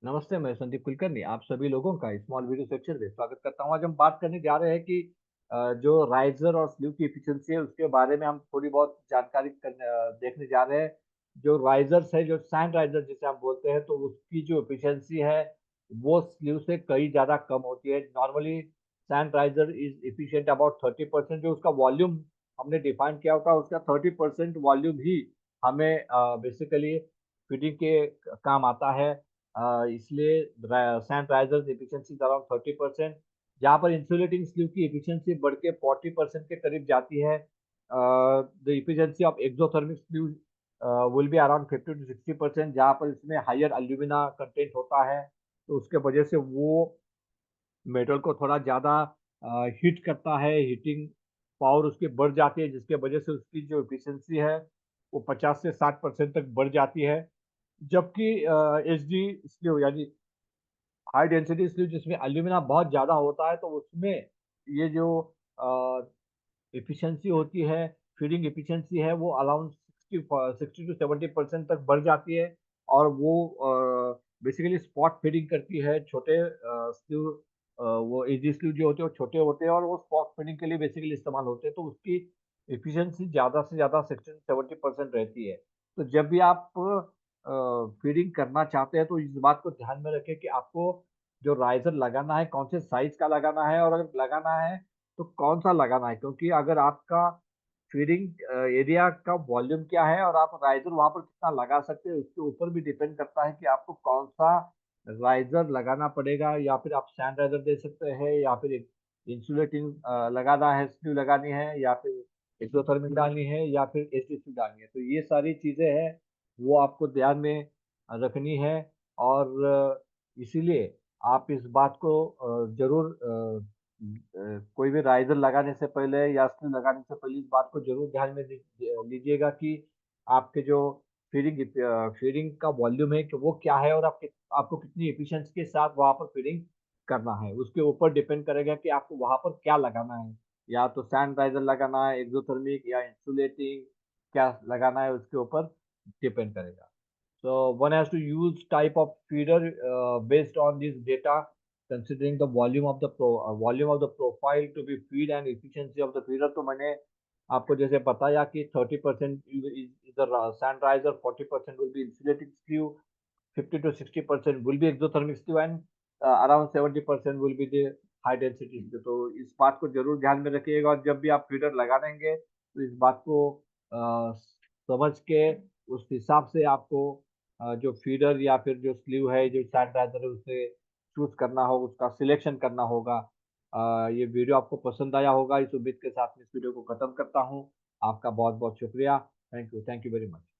नमस्ते, मैं संदीप कुलकर्णी आप सभी लोगों का स्मॉल वीडियो सेक्शन में स्वागत करता हूँ। आज हम बात करने जा रहे हैं कि जो राइज़र और स्लीव की एफिशिएंसी है, उसके बारे में हम थोड़ी बहुत जानकारी देखने जा रहे हैं। जो राइज़र्स है, जो सैंड राइज़र जिसे हम बोलते हैं, तो उसकी जो एफिशिएंसी है, वो स्लीव से कहीं ज़्यादा कम होती है। Normally sand riser is efficient about 30%। जो उसका वॉल्यूम हमने डिफाइन किया होता है, उसका 30% वॉल्यूम ही हमें बेसिकली फिटिंग के काम आता है। इसलिए सैंड राइजर्स एफिशिएंसी अराउंड 30%। जहाँ पर इंसुलेटिंग स्लीव की एफिशिएंसी बढ़ के 40% के करीब जाती है। The efficiency of exothermic sleeve will be around 50 to 60%, जहाँ पर इसमें हायर एल्यूमिना कंटेंट होता है, तो उसके वजह से वो मेटल को थोड़ा ज़्यादा हीट करता है। हीटिंग पावर उसकी बढ़ जाती है, जिसके वजह से उसकी जो एफिशिएंसी है वो 50 से 60% तक बढ़ जाती है। जबकि एचडी स्लीव यानी हाई डेंसिटी स्लीव जिसमें एल्यूमिना बहुत ज़्यादा होता है, तो उसमें ये जो एफिशिएंसी होती है, फीडिंग एफिशिएंसी है, वो अराउंड 60 टू 70% तक बढ़ जाती है। और वो बेसिकली स्पॉट फीडिंग करती है। छोटे स्लीव वो एजी स्लीव जो होते हैं वो छोटे होते हैं और वो स्पॉट फीडिंग के लिए बेसिकली इस्तेमाल होते हैं, तो उसकी एफिशिएंसी ज़्यादा से ज़्यादा 60 टू 70% रहती है। तो जब भी आप फीडिंग करना चाहते हैं, तो इस बात को ध्यान में रखें कि आपको जो राइज़र लगाना है, कौन से साइज़ का लगाना है, और अगर लगाना है तो कौन-सा लगाना है, क्योंकि अगर आपका फीडिंग एरिया का वॉल्यूम क्या है और आप राइज़र वहाँ पर कितना लगा सकते हैं, उसके ऊपर भी डिपेंड करता है कि आपको कौन-सा राइज़र लगाना पड़ेगा। या फिर आप सैंड राइज़र दे सकते हैं, या फिर एक इंसुलेटिंग लगाना है, स्लीव लगानी है, या फिर एक्ज़ोथर्मिक डालनी है, या फिर एचडीसी डालनी है। तो ये सारी चीज़ें हैं, वो आपको ध्यान में रखनी है। और इसीलिए आप इस बात को ज़रूर कोई भी राइज़र लगाने से पहले या स्क्रू लगाने से पहले इस बात को ज़रूर ध्यान में लीजिएगा कि आपके जो फीडिंग का वॉल्यूम है कि वो क्या है, और आपको कितनी एफिशिएंसी के साथ वहाँ पर फीडिंग करना है। उसके ऊपर डिपेंड करेगा कि आपको वहाँ पर क्या लगाना है। या तो सैंड राइज़र लगाना है, एक्ज़ोथर्मिक या इंसुलेटिंग क्या लगाना है, उसके ऊपर डिपेंड करेगा। So one has to use type of feeder based on this data, considering the volume of the profile to be feed and efficiency of the feeder. तो मैंने आपको जैसे बताया कि 30% is the sand riser, 40% will be insulating sleeve, 50 to 60% will be exothermic sleeve, and around 70% will be the high density sleeve. तो इस बात को जरूर ध्यान में रखिएगा, और जब भी आप फीडर लगा देंगे तो इस बात को समझ के उस हिसाब से आपको जो फीडर या फिर जो स्लीव है, जो सैंड राइजर है, उसे चूज़ करना हो, उसका सिलेक्शन करना होगा। ये वीडियो आपको पसंद आया होगा, इस उम्मीद के साथ मैं इस वीडियो को खत्म करता हूँ। आपका बहुत-बहुत शुक्रिया। Thank you very much.